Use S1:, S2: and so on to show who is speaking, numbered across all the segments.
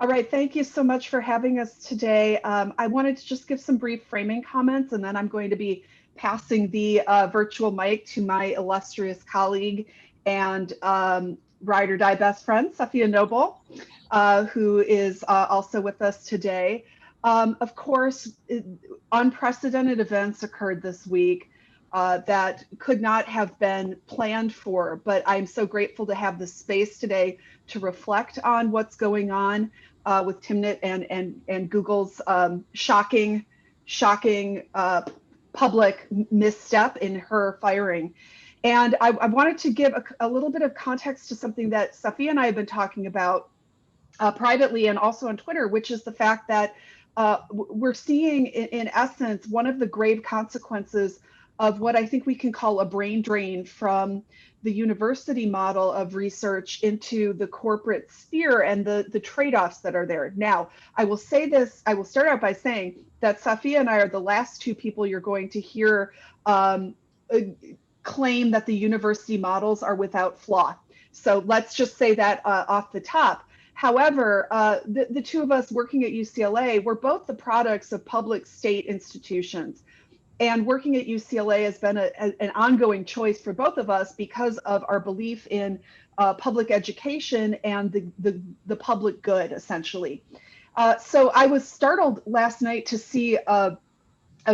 S1: All right, thank you so much for having us today. I wanted to just give some brief framing comments, and then I'm going to be passing the virtual mic to my illustrious colleague and ride or die best friend, Safiya Noble, who is also with us today. Of course, unprecedented events occurred this week that could not have been planned for, but I'm so grateful to have the space today to reflect on what's going on with Timnit and Google's shocking public misstep in her firing. And I wanted to give a little bit of context to something that Safiya and I have been talking about privately and also on Twitter, which is the fact that we're seeing, in essence, one of the grave consequences of what I think we can call a brain drain from the university model of research into the corporate sphere and the trade-offs that are there. Now, I will say this, I will start out by saying that Safiya and I are the last two people you're going to hear claim that the university models are without flaw. So let's just say that off the top. However, the two of us working at UCLA, we're both the products of public state institutions. And working at UCLA has been an ongoing choice for both of us because of our belief in public education and the public good, essentially. So I was startled last night to see a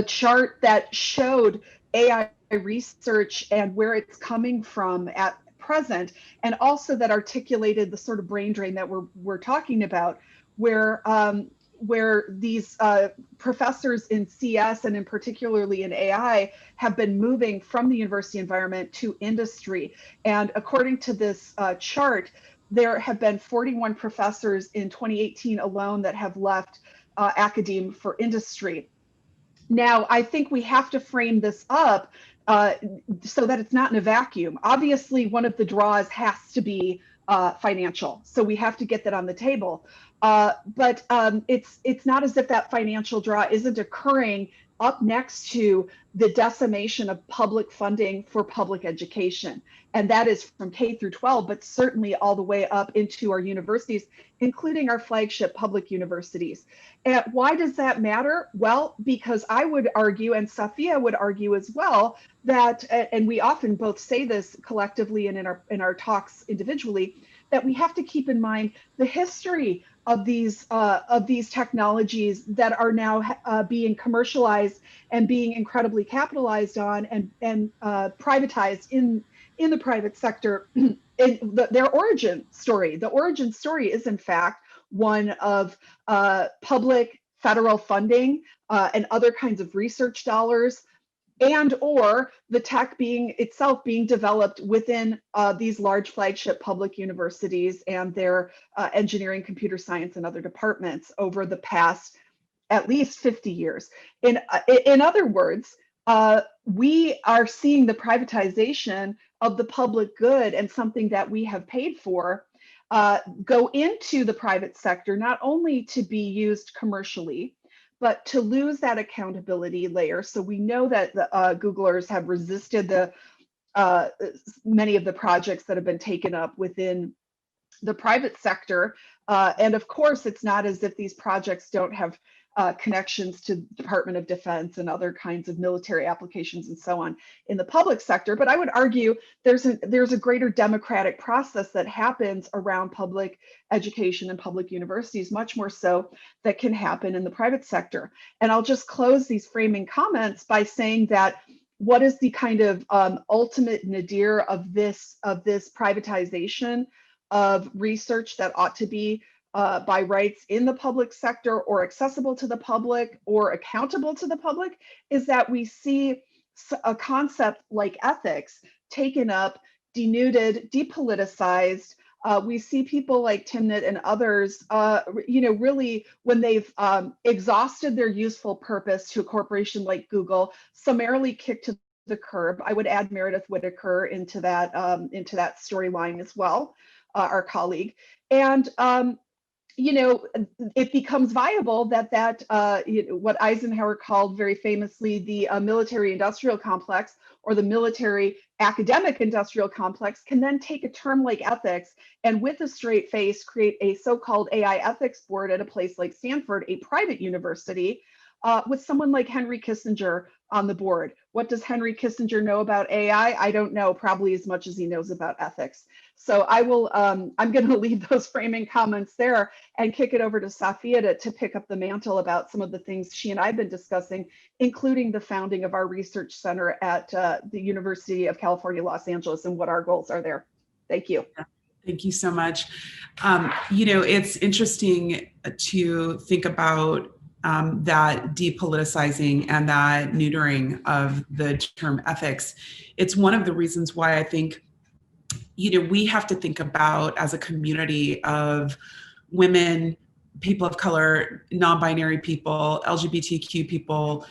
S1: chart that showed AI research and where it's coming from at present, and also that articulated the sort of brain drain that we're talking about, where these professors in CS and in particularly in AI have been moving from the university environment to industry. And according to this chart, there have been 41 professors in 2018 alone that have left academe for industry. Now, I think we have to frame this up so that it's not in a vacuum. Obviously, one of the draws has to be financial, so we have to get that on the table. But it's not as if that financial draw isn't occurring up next to the decimation of public funding for public education. And that is from K through 12, but certainly all the way up into our universities, including our flagship public universities. And why does that matter? Well, because I would argue, and Safiya would argue as well, that, and we often both say this collectively and in our talks individually, that we have to keep in mind the history of these technologies that are now being commercialized and being incredibly capitalized on and privatized in the private sector. Their origin story. The origin story is in fact one of public federal funding and other kinds of research dollars, and or the tech being itself being developed within these large flagship public universities and their engineering, computer science, and other departments over the past at least 50 years. In other words, we are seeing the privatization of the public good and something that we have paid for go into the private sector, not only to be used commercially, but to lose that accountability layer. So we know that the Googlers have resisted the many of the projects that have been taken up within the private sector. And of course, it's not as if these projects don't have connections to Department of Defense and other kinds of military applications and so on in the public sector. But I would argue there's a greater democratic process that happens around public education and public universities, much more so that can happen in the private sector. And I'll just close these framing comments by saying that what is the kind of ultimate nadir of this privatization of research that ought to be by rights in the public sector or accessible to the public or accountable to the public, is that we see a concept like ethics taken up, denuded, depoliticized. We see people like Timnit and others, really when they've exhausted their useful purpose to a corporation like Google, summarily kicked to the curb. I would add Meredith Whittaker into that storyline as well, our colleague. And you know, it becomes viable that what Eisenhower called very famously the military-industrial complex, or the military academic industrial complex, can then take a term like ethics and with a straight face create a so-called AI ethics board at a place like Stanford, a private university, with someone like Henry Kissinger on the board. What does Henry Kissinger know about AI? I don't know, probably as much as he knows about ethics. So I will, I'm going to leave those framing comments there and kick it over to Safiya to pick up the mantle about some of the things she and I have been discussing, including the founding of our research center at the University of California, Los Angeles, and what our goals are there. Thank you.
S2: Thank you so much. You know, it's interesting to think about that depoliticizing and that neutering of the term ethics. It's one of the reasons why I think, you know, we have to think about, as a community of women, people of color, non-binary people, LGBTQ people,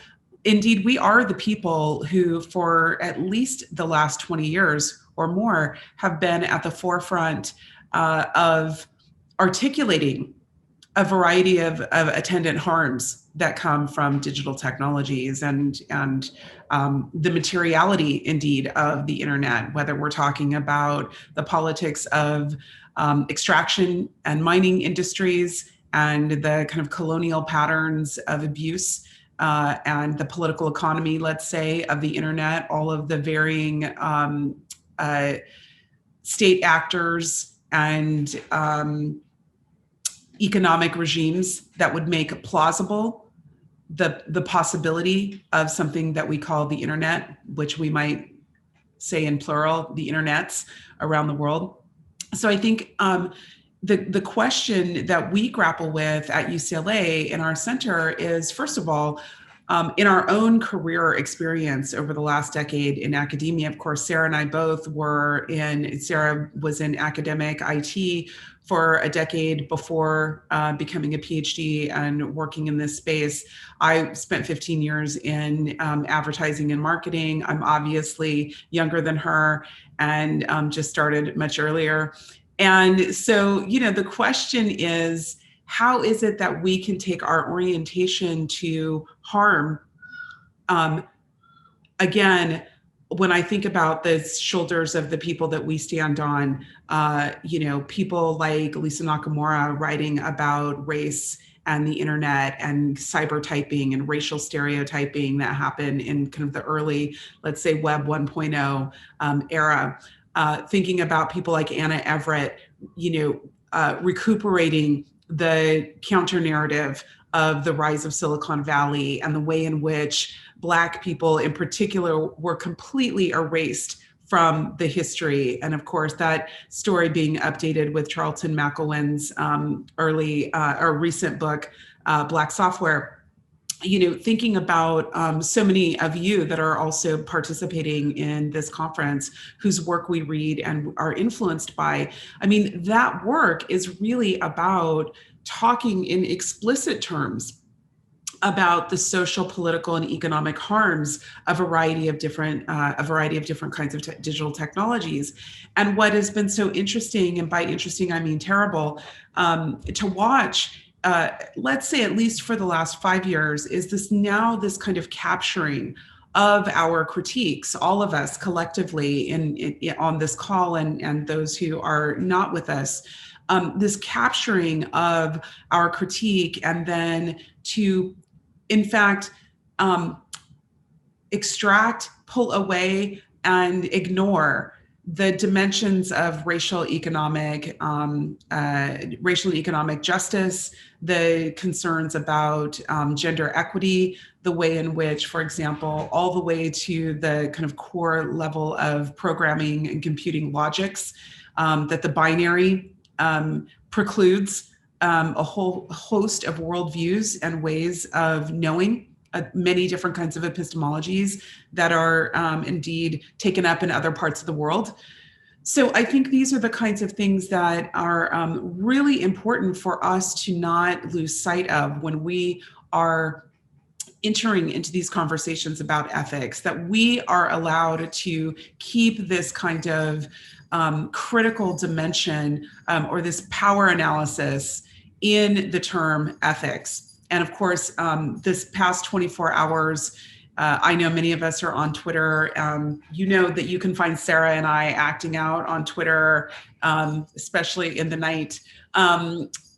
S2: indeed, we are the people who, for at least the last 20 years or more, have been at the forefront of articulating a variety of attendant harms that come from digital technologies and the materiality, indeed, of the internet, whether we're talking about the politics of extraction and mining industries and the kind of colonial patterns of abuse and the political economy, let's say, of the internet, all of the varying state actors and economic regimes that would make plausible the possibility of something that we call the internet, which we might say in plural, the internets around the world. So I think the question that we grapple with at UCLA in our center is, first of all, in our own career experience over the last decade in academia. Of course, Sarah and I both Sarah was in academic IT for a decade before becoming a PhD and working in this space. I spent 15 years in advertising and marketing. I'm obviously younger than her and just started much earlier. And so, you know, the question is, how is it that we can take our orientation to harm? Again, when I think about the shoulders of the people that we stand on, you know, people like Lisa Nakamura writing about race and the internet and cyber typing and racial stereotyping that happened in kind of the early, let's say, Web 1.0 era. Thinking about people like Anna Everett, you know, recuperating the counter narrative of the rise of Silicon Valley and the way in which Black people in particular were completely erased from the history. And of course, that story being updated with Charlton McElwain's early or recent book, Black Software. You know, thinking about so many of you that are also participating in this conference, whose work we read and are influenced by. I mean, that work is really about talking in explicit terms about the social, political, and economic harms of a variety of different kinds of digital technologies. And what has been so interesting, and by interesting I mean terrible, to watch. Let's say, at least for the last 5 years, is this kind of capturing of our critiques, all of us collectively on this call and those who are not with us, this capturing of our critique, and then to, in fact, extract, pull away, and ignore the dimensions of racial and economic justice, the concerns about gender equity, the way in which, for example, all the way to the kind of core level of programming and computing logics, that the binary precludes a whole host of worldviews and ways of knowing, many different kinds of epistemologies that are indeed taken up in other parts of the world. So I think these are the kinds of things that are really important for us to not lose sight of when we are entering into these conversations about ethics, that we are allowed to keep this kind of critical dimension or this power analysis in the term ethics. And of course, this past 24 hours, I know many of us are on Twitter. You know that you can find Sarah and I acting out on Twitter, especially in the night,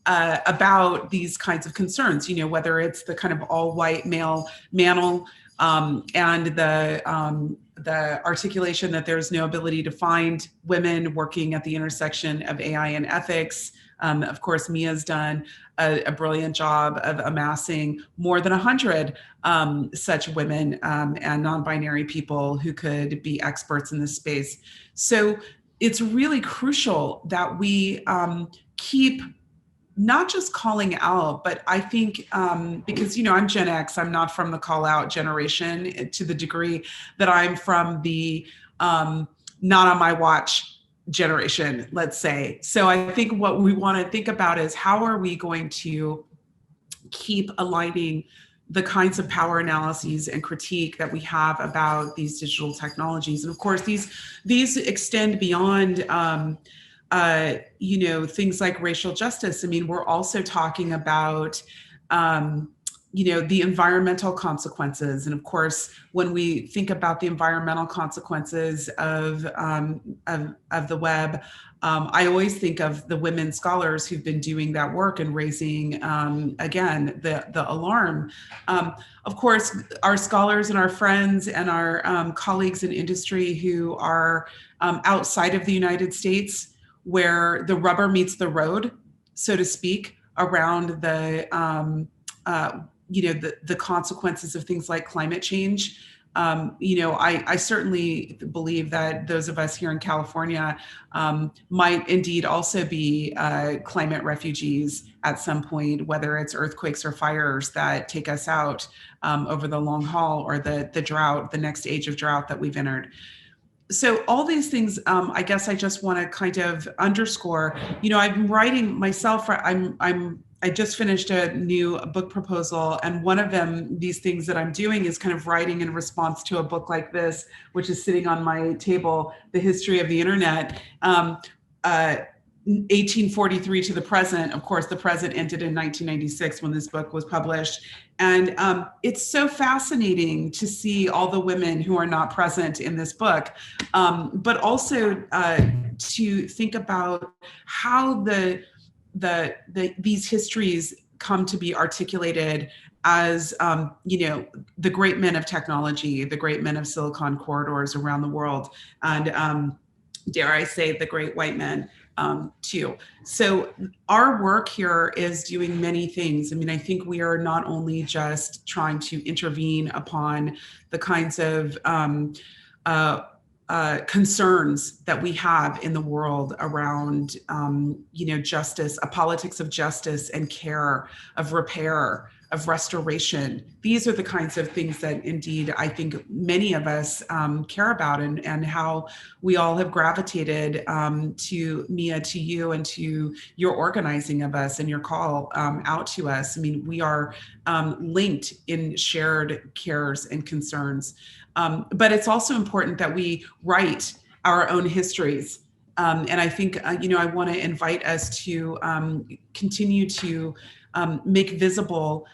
S2: about these kinds of concerns, you know, whether it's the kind of all white male mantle and the articulation that there's no ability to find women working at the intersection of AI and ethics. Of course, Mia's done a brilliant job of amassing more than 100 such women and non-binary people who could be experts in this space. So it's really crucial that we keep not just calling out, but I think because, you know, I'm Gen X, I'm not from the call out generation to the degree that I'm from the not on my watch generation, let's say. So I think what we want to think about is how are we going to keep aligning the kinds of power analyses and critique that we have about these digital technologies. And of course, these extend beyond you know, things like racial justice. I mean, we're also talking about, you know, the environmental consequences. And of course, when we think about the environmental consequences of the web, I always think of the women scholars who've been doing that work and raising, again, the alarm. Of course, our scholars and our friends and our colleagues in industry who are outside of the United States, where the rubber meets the road, so to speak, around the you know, the consequences of things like climate change. You know, I certainly believe that those of us here in California might indeed also be climate refugees at some point, whether it's earthquakes or fires that take us out over the long haul, or the drought, the next age of drought that we've entered. So all these things, I guess I just want to kind of underscore, you know, I've been writing myself, I just finished a new book proposal, and one of them, these things that I'm doing is kind of writing in response to a book like this, which is sitting on my table, The History of the Internet. 1843 to the present. Of course, the present ended in 1996 when this book was published. And it's so fascinating to see all the women who are not present in this book, but also to think about how these histories come to be articulated as, you know, the great men of technology, the great men of Silicon corridors around the world, and dare I say, the great white men. Too. So our work here is doing many things. I mean, I think we are not only just trying to intervene upon the kinds of concerns that we have in the world around, you know, justice, a politics of justice and care, of repair, of restoration. These are the kinds of things that indeed I think many of us care about, and how we all have gravitated to Mia, to you, and to your organizing of us and your call out to us. I mean, we are linked in shared cares and concerns. But it's also important that we write our own histories. And I think, you know, I want to invite us to continue to make visible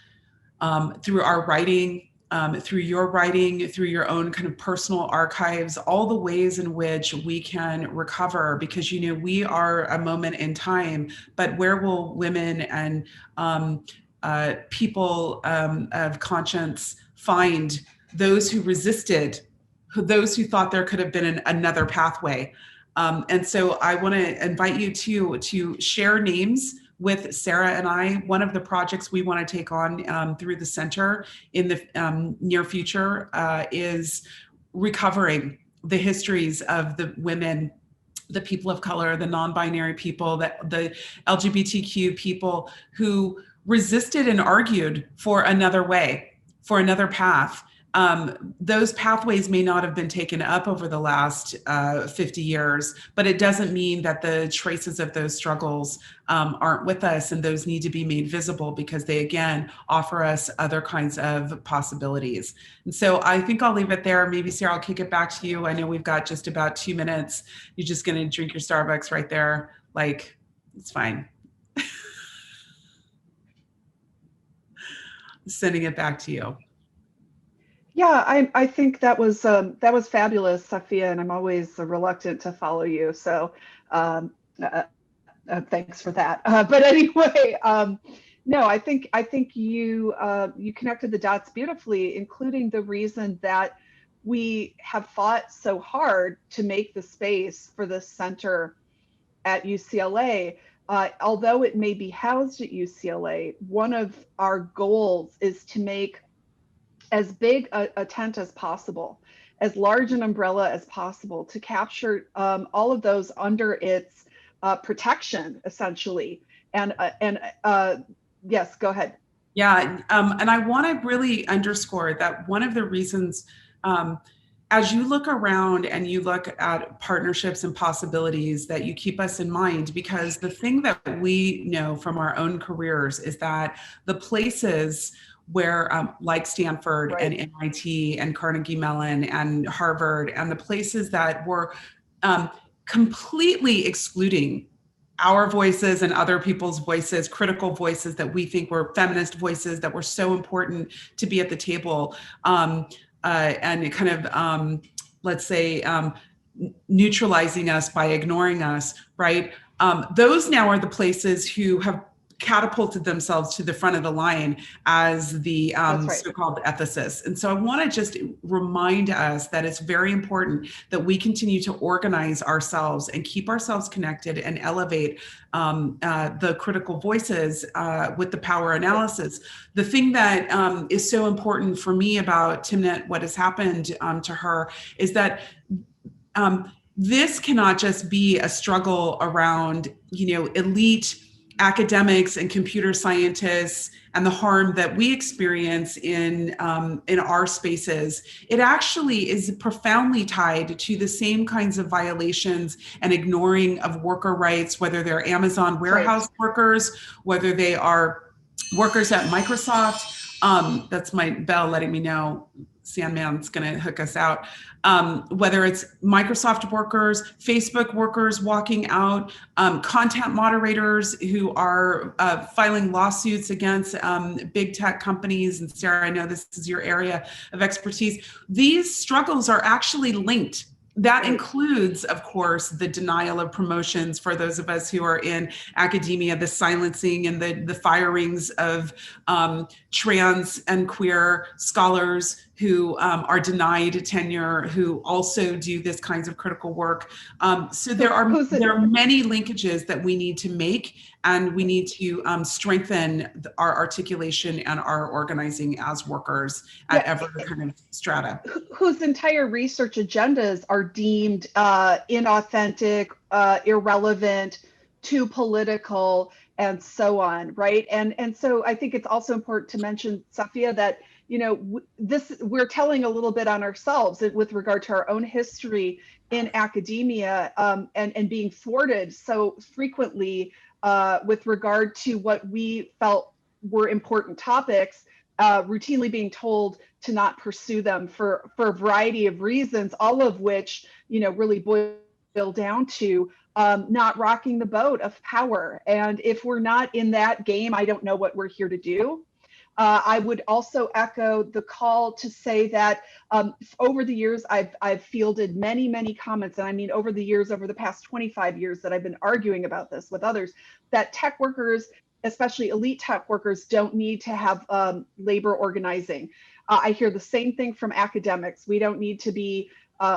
S2: through our writing, through your writing, through your own kind of personal archives, all the ways in which we can recover, because, you know, we are a moment in time, but where will women and people of conscience find those who resisted, those who thought there could have been another pathway? And so I want to invite you to share names with Sarah and I. One of the projects we want to take on through the center in the near future is recovering the histories of the women, the people of color, the non-binary people, the LGBTQ people who resisted and argued for another way, for another path. Those pathways may not have been taken up over the last 50 years, but it doesn't mean that the traces of those struggles aren't with us, and those need to be made visible because they, again, offer us other kinds of possibilities. And so I think I'll leave it there. Maybe, Sarah, I'll kick it back to you. I know we've got just about 2 minutes. You're just going to drink your Starbucks right there. Like, it's fine. sending it back to you.
S1: Yeah, I think that was fabulous, Safiya, and I'm always reluctant to follow you. So um, uh, thanks for that. But anyway, no, I think you connected the dots beautifully, including the reason that we have fought so hard to make the space for this center at UCLA. Although it may be housed at UCLA, one of our goals is to make as big a tent as possible, as large an umbrella as possible to capture all of those under its protection, essentially. And yes, go ahead.
S2: Yeah, and I want to really underscore that one of the reasons, as you look around and you look at partnerships and possibilities, that you keep us in mind, because the thing that we know from our own careers is that the places where, like Stanford and
S1: Right.
S2: MIT and Carnegie Mellon and Harvard, and the places that were um, completely excluding our voices and other people's voices, critical voices that we think were feminist voices that were so important to be at the table, and kind of, let's say, neutralizing us by ignoring us, right? Those now are the places who have catapulted themselves to the front of the line as the
S1: That's right.
S2: so-called ethicists. And so I want to just remind us that it's very important that we continue to organize ourselves and keep ourselves connected and elevate the critical voices with the power analysis. The thing that is so important for me about Timnit, what has happened to her, is that this cannot just be a struggle around, elite academics and computer scientists and the harm that we experience in our spaces. It actually is profoundly tied to the same kinds of violations and ignoring of worker rights, whether they're Amazon warehouse
S1: Right.
S2: workers, whether they are workers at Microsoft. That's my bell letting me know Sandman's going to hook us out. Whether it's Microsoft workers, Facebook workers walking out, content moderators who are filing lawsuits against big tech companies. And Sarah, I know this is your area of expertise. These struggles are actually linked. That includes, of course, the denial of promotions for those of us who are in academia, the silencing and the firings of trans and queer scholars who are denied tenure, who also do this kinds of critical work. So there are many linkages that we need to make, and we need to strengthen our articulation and our organizing as workers at every kind of strata.
S1: Whose entire research agendas are deemed inauthentic, irrelevant, too political, and so on, right? And so I think it's also important to mention, Safiya, that we're telling a little bit on ourselves with regard to our own history in academia, and being thwarted so frequently with regard to what we felt were important topics, routinely being told to not pursue them for a variety of reasons, all of which really boil down to not rocking the boat of power. And if we're not in that game, I don't know what we're here to do. I would also echo the call to say that over the years, I've fielded many comments, and I mean over the years, over the past 25 years that I've been arguing about this with others, that tech workers, especially elite tech workers, don't need to have labor organizing. I hear the same thing from academics. We don't need to be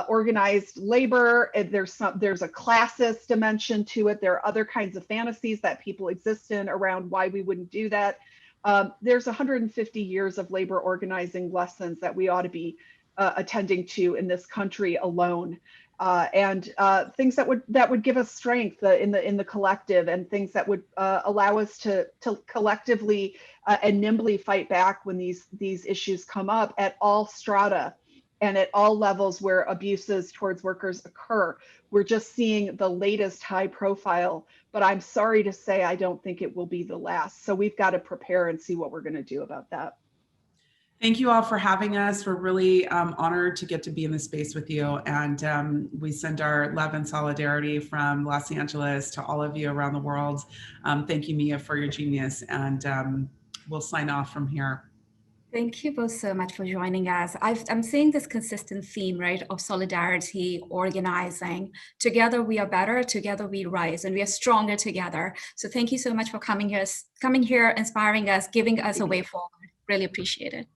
S1: organized labor. There's a classist dimension to it. There are other kinds of fantasies that people exist in around why we wouldn't do that. There's 150 years of labor organizing lessons that we ought to be attending to in this country alone, and things that would give us strength in the collective, and things that would allow us to collectively and nimbly fight back when these issues come up at all strata and at all levels where abuses towards workers occur. We're just seeing the latest high profile, but I'm sorry to say I don't think it will be the last. So we've got to prepare and see what we're going to do about that.
S2: Thank you all for having us. We're really honored to get to be in this space with you. And we send our love and solidarity from Los Angeles to all of you around the world. Thank you, Mia, for your genius. And we'll sign off from here.
S3: Thank you both so much for joining us. I'm seeing this consistent theme, right, of solidarity, organizing. Together we are better, together we rise, and we are stronger together. So thank you so much for coming here, inspiring us, giving us a way forward. Really appreciate it.